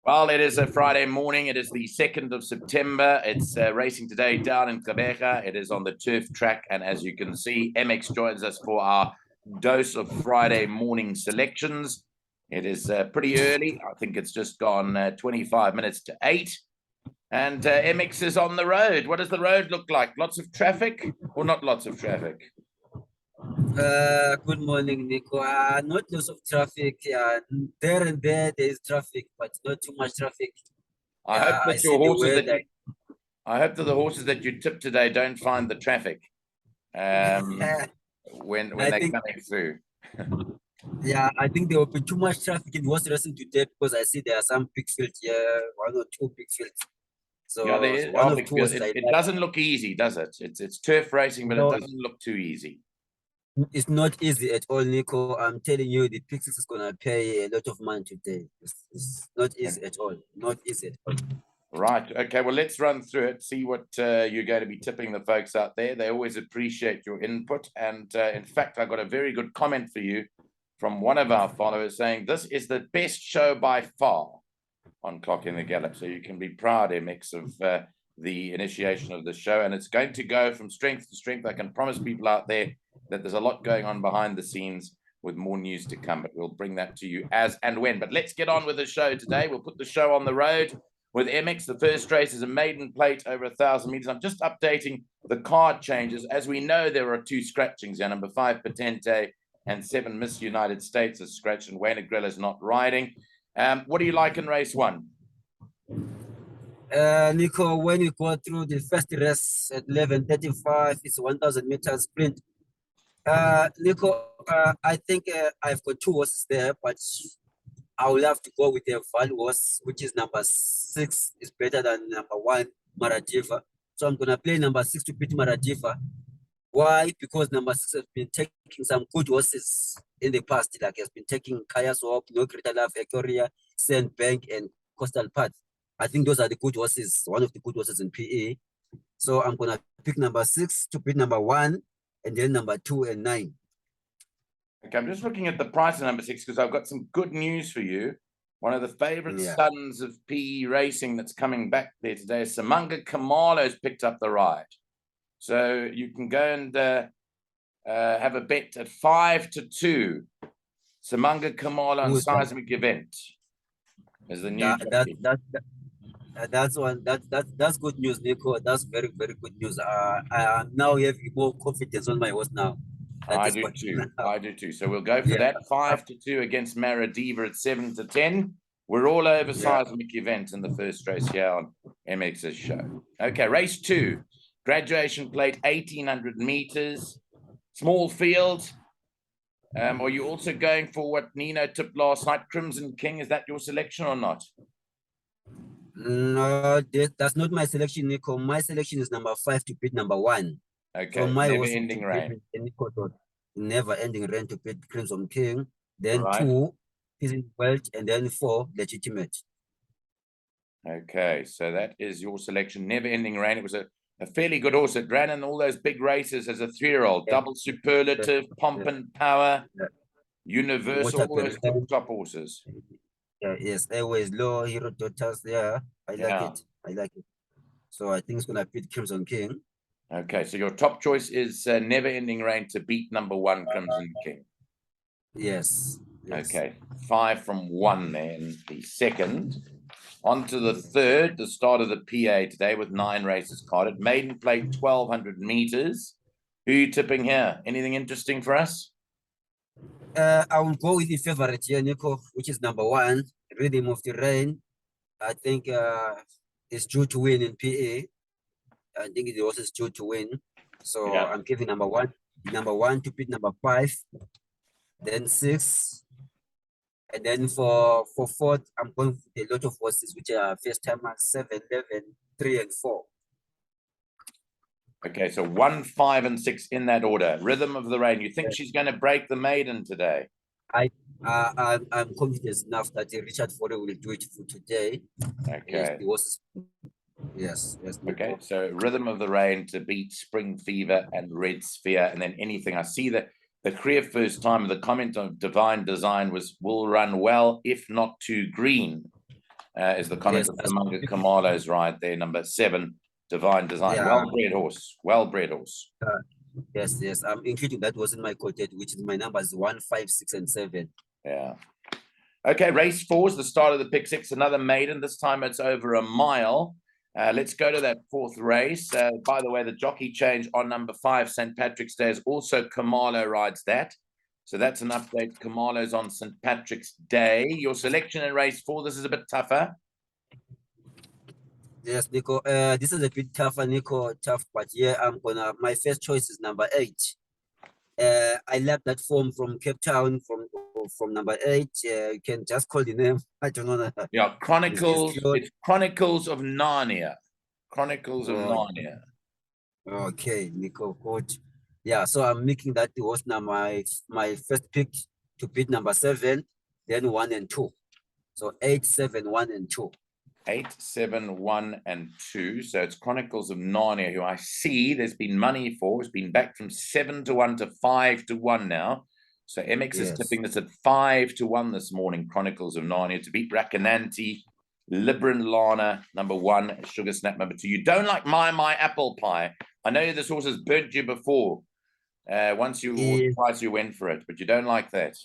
Well, it is a Friday morning. It is the 2nd of September. It's racing today down in Gqeberha. It is on the turf track. And as you can see, MX joins us for our dose of Friday morning selections. It is pretty early. I think it's just gone 25 minutes to 8. And MX is on the road. What does the road look like? Lots of traffic or not lots of traffic? Good morning, Nico. Not lots of traffic. There and there is traffic, but not too much traffic. I hope that your horses I hope that the horses that you tip today don't find the traffic when they're coming through. Yeah, I think there will be too much traffic in horse racing today because I see there are some big fields here, 1 or 2 big fields. So yeah, there is. one of two horses it doesn't look easy, does it? It's turf racing, but it doesn't look too easy. It's not easy at all, Nico. I'm telling you, the Pixels is gonna pay a lot of money today. It's not easy at all. Not easy at all. Right. Okay. Well, let's run through it. See what you're going to be tipping the folks out there. They always appreciate your input. And in fact, I got a very good comment for you from one of our followers saying this is the best show by far on Clock in the Gallop. So you can be proud, MX, of the initiation of the show. And it's going to go from strength to strength. I can promise people out there that there's a lot going on behind the scenes with more news to come, but we'll bring that to you as and when. But let's get on with the show today. We'll put the show on the road with MX. The first race is a maiden plate over 1,000 meters. I'm just updating the card changes. As we know, there are 2 scratchings here. Number 5, Patente, and 7, Miss United States is scratched, and Wayne Agrell is not riding. What do you like in race 1? Nico, when you go through the first race at 11:35, it's 1,000 meters sprint. Nico, I think I've got 2 horses there, but I will have to go with a value horse, which is number 6, is better than number 1, Maradiva. So I'm gonna play number 6 to beat Maradiva. Why? Because number 6 has been taking some good horses in the past, like has been taking Kaya Swap, No Greater Love, Ecoria, Sandbank, and Coastal Path. I think those are the good horses, one of the good horses in PE. So I'm gonna pick number 6 to beat number 1, and then number 2 and 9. Okay, I'm just looking at the price of number 6 because I've got some good news for you. One of the favorite sons of PE racing that's coming back there today, Samanga Kamalo's picked up the ride. So you can go and have a bet at 5-2. Samanga Kamalo and Seismic Event is the new. That's good news, Nico. That's very, very good news. I am now having more confidence on my horse now. I do too. So we'll go for that. 5-2 against Maradiva at 7-10. We're all over Seismic Event in the first race here on MX's show. Okay, race 2. Graduation plate, 1,800 meters. Small field. Are you also going for what Nino tipped last night, Crimson King? Is that your selection or not? No, that's not my selection, Nico. My selection is number 5 to beat number 1. Okay, so never-ending rain. Never-ending rain to beat Crimson King. Then 2, Isn't Welch, and then 4, Legitimate. Okay, so that is your selection. Never-ending rain. It was a fairly good horse. It ran in all those big races as a 3-year-old. Double Superlative, Pomp and Power, Universal, all those top horses. Yes, Airways Low, Hero Daughters. I like it. So I think it's gonna beat Crimson King. Okay, so your top choice is Never Ending Rain to beat number 1, Crimson King. Yes. Okay, 5 from 1 then, the second. On to the third, the start of the PA today with 9 races carded. Maiden plate, 1,200 meters. Who are you tipping here? Anything interesting for us? I will go with the favorite here, Nico, which is number 1, Rhythm of the Rain. I think it's due to win in PA. I think it also is due to win. So I'm giving number 1 to beat number 5, then 6. And then for 4th, I'm going with a lot of horses, which are first timers, 7, 11, 3, and 4. Okay, so 1, 5, and 6 in that order. Rhythm of the Rain. You think she's going to break the maiden today? I'm confident enough that Richard Ford will do it for today. Okay. Yes. Okay, so Rhythm of the Rain to beat Spring Fever and Red Sphere, and then anything. I see that the career first time, the comment of Divine Design was will run well, if not too green. is the comment Yes, of that's Kamunga Kamalo's ride there, number 7, Divine Design. Yeah. Well-bred horse, well-bred horse. yes. I'm including that was in my quoted, which is my numbers 1, 5, 6, and 7. Yeah. Okay, race 4 is the start of the pick 6, another maiden. This time it's over a mile. Let's go to that 4th race. By the way, the jockey change on number 5, St. Patrick's Day, is also Kamalo rides that. So that's an update. Kamalo's on St. Patrick's Day. Your selection in race 4, this is a bit tougher. Yes, Nico. This is a bit tougher, Nico. Tough, but yeah, my first choice is number 8. I left that form from Cape Town from number 8. You can just call the name. I don't know. Yeah, Chronicles. It's It's Chronicles of Narnia. Chronicles of Narnia. Okay, Nico, good. Yeah, so I'm making that the horse now my first pick to beat number 7, then 1 and 2. So 8, 7, 1 and 2. 8, 7, 1, and 2. So it's Chronicles of Narnia, who I see there's been money for. It's been back from 7 to 1 to 5 to 1 now. So MX is tipping this at 5 to 1 this morning, Chronicles of Narnia, to beat Rakananti, Libran Lana, number 1, Sugar Snap, number 2. You don't like my apple pie. I know this horse has burnt you before. Twice you went for it, but you don't like that.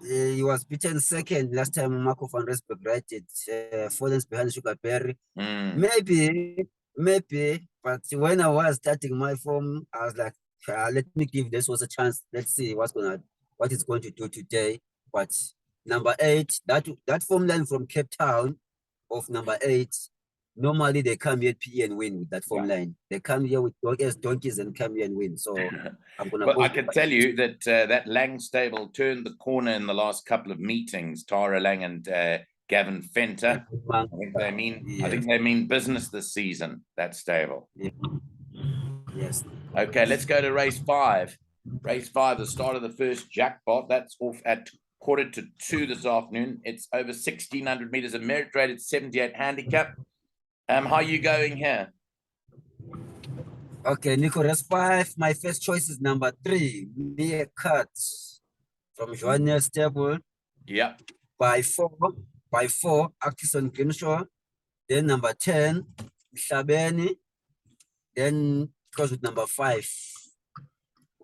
He was beaten second last time. Marco van Rensburg right it. 4 lengths behind Sugarberry. Maybe, but when I was starting my form, I was like, let me give this horse a chance. Let's see what it's going to do today. But number 8, that form line from Cape Town of number 8, normally they come here PE and win with that form line. They come here with donkeys and come here and win. So I'm gonna. Well, I can tell you that that Lang stable turned the corner in the last couple of meetings. Tara Lang and Gavin Fenter. I think they mean business this season. That stable. Yeah. Yes. Okay, let's go to race 5. Race 5, the start of the first jackpot. That's off at 1:45 this afternoon. It's over 1,600 meters, a merit rated 78 handicap. How are you going here? Okay, Nico, race 5. My first choice is number 3, Mere Cut from Joanne Stable. Yeah. By 4, Atkinson Grimshaw. Then number 10, Shabeni. Then goes with number 5.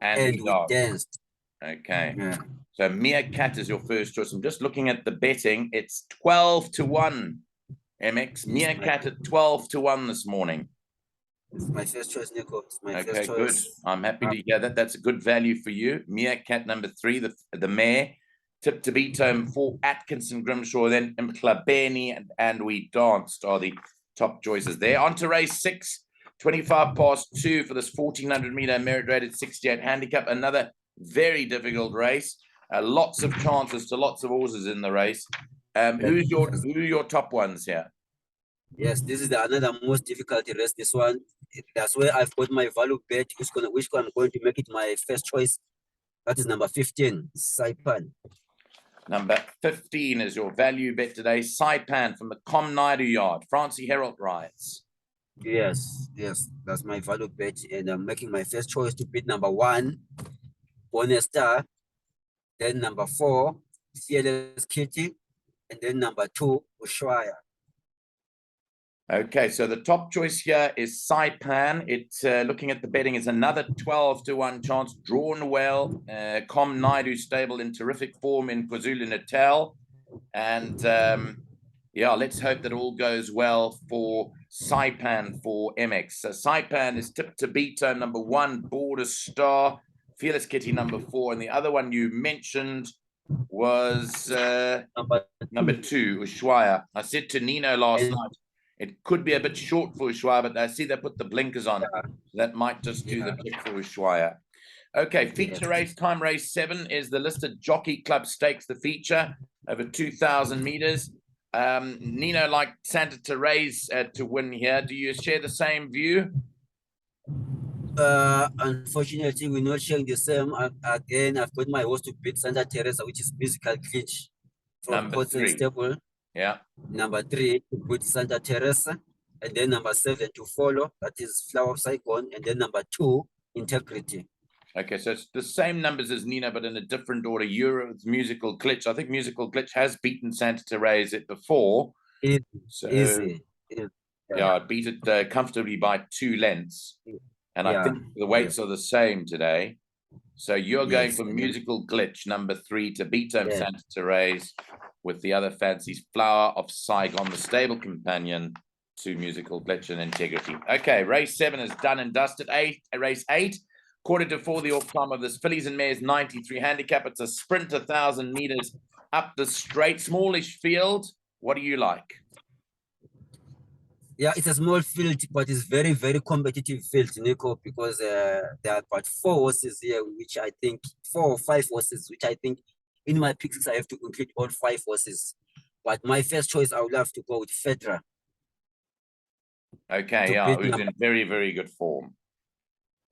And we danced. Okay. Yeah. So Meerkat is your first choice. I'm just looking at the betting. It's 12 to 1. MX. Meerkat at 12 to 1 this morning. It's my first choice, Nico. It's my first choice. Good. I'm happy to hear that. That's a good value for you. Meerkat number 3, the mare. Tip to beat home for Atkinson Grimshaw, then Mklabeni and We Danced are the top choices there. On to race 6, 2 for this 1,400 meter merit rated 68 handicap. Another very difficult race. Lots of chances to lots of horses in the race. Who are your top ones here? Yes, this is another most difficult race. This one, that's where I've got my value bet. Which one I'm going to make it my first choice? That is number 15, Saipan. Number 15 is your value bet today. Saipan from the Com Naidu yard. Francie Herald rides. Yes, that's my value bet, and I'm making my first choice to beat number 1, Bonesta, then number 4, CLS Kitty, and then number 2, Ushuaia. Okay, so the top choice here is Saipan. It's looking at the betting is another 12 to 1 chance. Drawn well. Com Naidu stable in terrific form in KwaZulu-Natal. And let's hope that all goes well for Saipan for MX. So Saipan is tipped to beat number 1, Border Star, Fearless Kitty number 4, and the other one you mentioned was number 2, Ushuaia. I said to Nino last night, it could be a bit short for Ushuaia, but I see they put the blinkers on. So that might just do the trick for Ushuaia. Okay, feature race, time race 7 is the listed Jockey Club Stakes, the feature, over 2,000 meters. Nino liked Santa Teresa to win here. Do you share the same view? Unfortunately, we're not sharing the same. Again, I've got my horse to beat Santa Teresa, which is musical glitch from Number 3. Stable. Yeah. Number 3 to beat Santa Teresa, and then number 7 to follow. That is Flower Cyclone, and then number 2, Integrity. Okay, so it's the same numbers as Nino, but in a different order. Euro's Musical Glitch. I think Musical Glitch has beaten Santa Teresa before. Easy, So easy. yeah, I beat it comfortably by 2 lengths. And I Yeah, think the yeah, weights are the same today. So you're going yes, for and then, musical glitch number 3 to beat home yeah. Santa Therese with the other fancies Flower of Saigon, the stable companion to musical glitch and integrity. Okay, race 7 is done and dusted. Race 8, 3:45 the off time of this fillies and mares 93 handicap. It's a sprint 1,000 meters up the straight, smallish field. What do you like? Yeah, it's a small field, but it's very, very competitive field, Nico, because there are about 4 horses here, which I think 4 or 5 horses, which I think in my picks I have to include all 5 horses. But my first choice, I would love to go with Fedra Okay, to yeah, beat who's number, in very, very good form.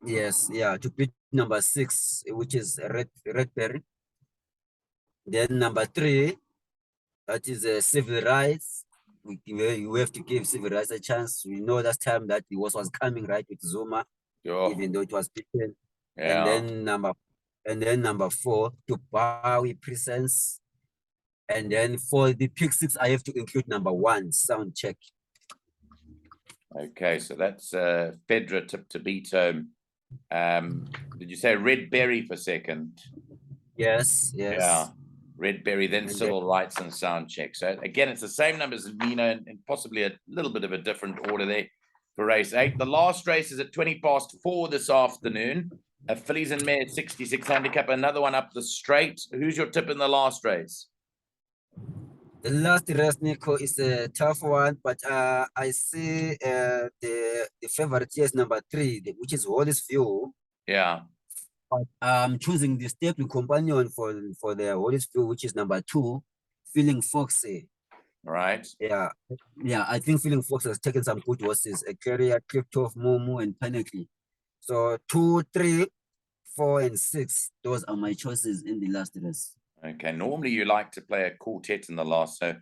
yes, yeah, to beat number 6, which is Redberry. Then number 3, that is Civil Rights. You have to give Civil Rights a chance. We know last time that the horse was coming right with Zuma, Sure. even though it was beaten. And Yeah. then number 4 to Bowie Presence. And then for the pick 6, I have to include number 1, Sound Check. Okay, so that's Fedra tip to beat home. Did you say Red Berry for second? Yes, Yeah, yes. Red Berry, then And then, Civil Rights and Sound Check. So again, it's the same numbers as Nino and possibly a little bit of a different order there for race 8. The last race is at 4:20 this afternoon. A fillies and mares 66 handicap, another one up the straight. Who's your tip in the last race? the last race, Nico, is a tough one, but I see the favorite here is number 3, which is Hollis View. Yeah, But I'm choosing the stable companion for the Hollis View, which is number 2, Feeling Foxy. right. Yeah, yeah, I think Feeling Fox has taken some good horses, a carrier, Cliptoff, Momo, and Panicky. So 2, 3, 4, and 6, those are my choices in the last race. Okay, normally you like to play a quartet in the last, so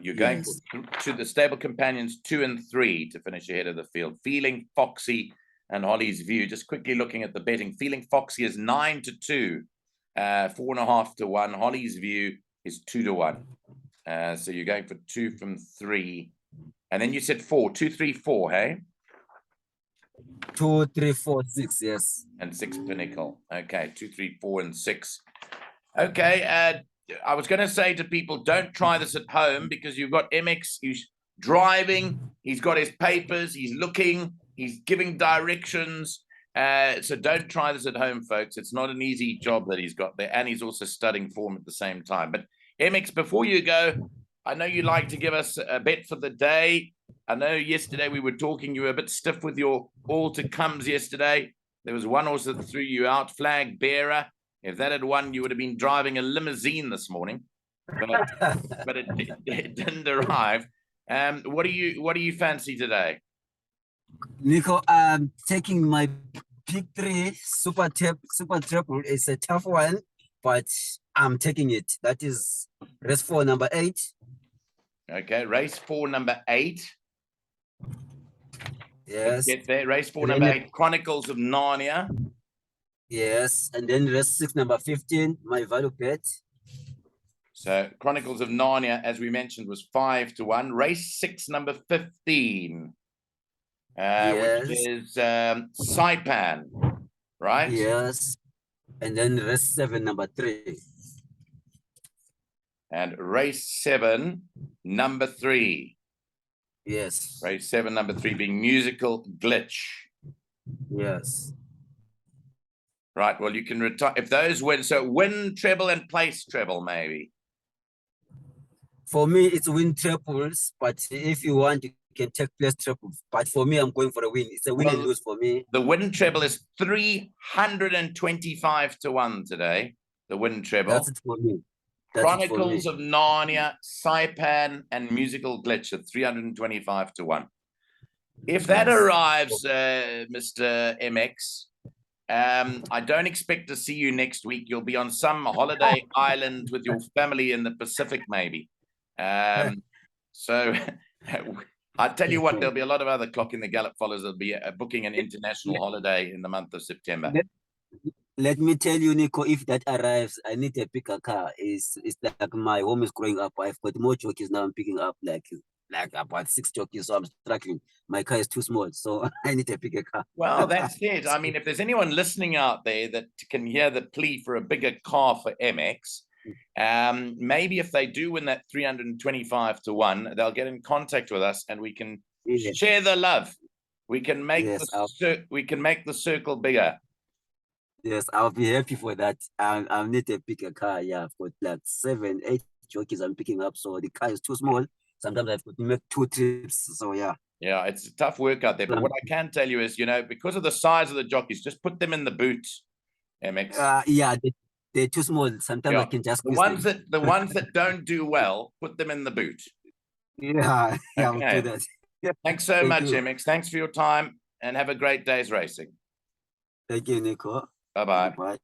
you're going Yes. to the stable companions 2 and 3 to finish ahead of the field. Feeling Foxy and Holly's View. Just quickly looking at the betting. Feeling Foxy is 9-2, 4.5-1. Holly's View is 2-1. So you're going for 2 from 3, and then you said 4, 2, 3, 4, hey, 2, 3, 4, 6, yes. and 6 Pinnacle. Okay, 2, 3, 4, and 6. Okay, I was going to say to people, don't try this at home because you've got MX, he's driving, he's got his papers, he's looking, he's giving directions. So don't try this at home, folks. It's not an easy job that he's got there, and he's also studying form at the same time. But MX, before you go, I know you like to give us a bet for the day. I know yesterday we were talking, you were a bit stiff with your all to comes yesterday. There was one horse that threw you out, Flag Bearer. If that had won, you would have been driving a limousine this morning, but it didn't arrive. What do you fancy today? Nico, I'm taking my pick 3, Super Triple. It's a tough one, but I'm taking it. That is race 4, number 8. Okay, race 4, number 8. Let's Yes. get there. Race 4, And number then 8, Chronicles of Narnia. yes, and then race 6, number 15, my value bet. So Chronicles of Narnia, as we mentioned, was 5-1. Race 6, number 15, Yes, which is Saipan, right? yes, and then race 7, number 3. And race 7, number 3. Yes, Race 7, number 3 being Musical Glitch. yes. Right. Well, you can retire if those win. So win treble and place treble, maybe. For me, it's win triples, but if you want, you can take place triples. But for me, I'm going for a win. It's a win and lose for me. The win treble is 325-1 today. The win treble. That's it for me. That's Chronicles of Narnia, Saipan, and Musical Glitch at 325-1. If that arrives, Mr. MX, I don't expect to see you next week. You'll be on some holiday island with your family in the Pacific, maybe. So I tell you what, there'll be a lot of other Clock in the Gallop followers that'll be booking an international holiday in the month of September. Let me tell you, Nico, if that arrives, I need a bigger car. It's like my home is growing up. I've got more jockeys now. I'm picking up like about 6 jockeys, so I'm struggling. My car is too small, so I need a bigger car. Well, that's it. I mean, if there's anyone listening out there that can hear the plea for a bigger car for MX, maybe if they do win that 325 to 1, they'll get in contact with us and we can Yes, share the love. We can make yes, the circle bigger. yes, I'll be happy for that. I need a bigger car. Yeah, I've got like 7, 8 jockeys I'm picking up, so the car is too small. Sometimes I've got to make 2 trips. So yeah. Yeah, it's a tough work out there. But what I can tell you is, because of the size of the jockeys, just put them in the boot, MX. Yeah, they're too small. Sometimes I can just the squeeze them. ones that don't do well, put them in the boot. Yeah, yeah, I'll Okay. do that. Thanks so Thank much, you. MX. Thanks for your time and have a great day's racing. Thank you, Nico. Bye-bye. Bye.